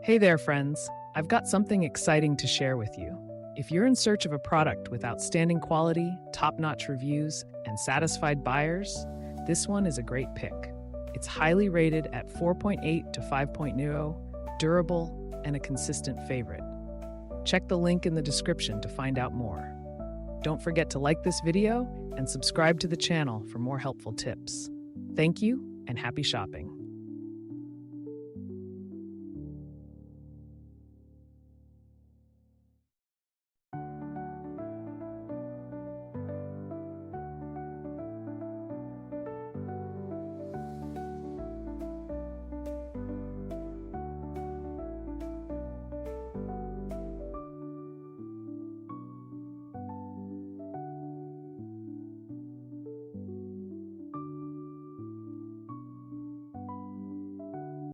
Hey there, friends. I've got something exciting to share with you. If you're in search of a product with outstanding quality, top-notch reviews, and satisfied buyers, this one is a great pick. It's highly rated at 4.8 to 5.0, durable, and a consistent favorite. Check the link in the description to find out more. Don't forget to like this video and subscribe to the channel for more helpful tips. Thank you and happy shopping.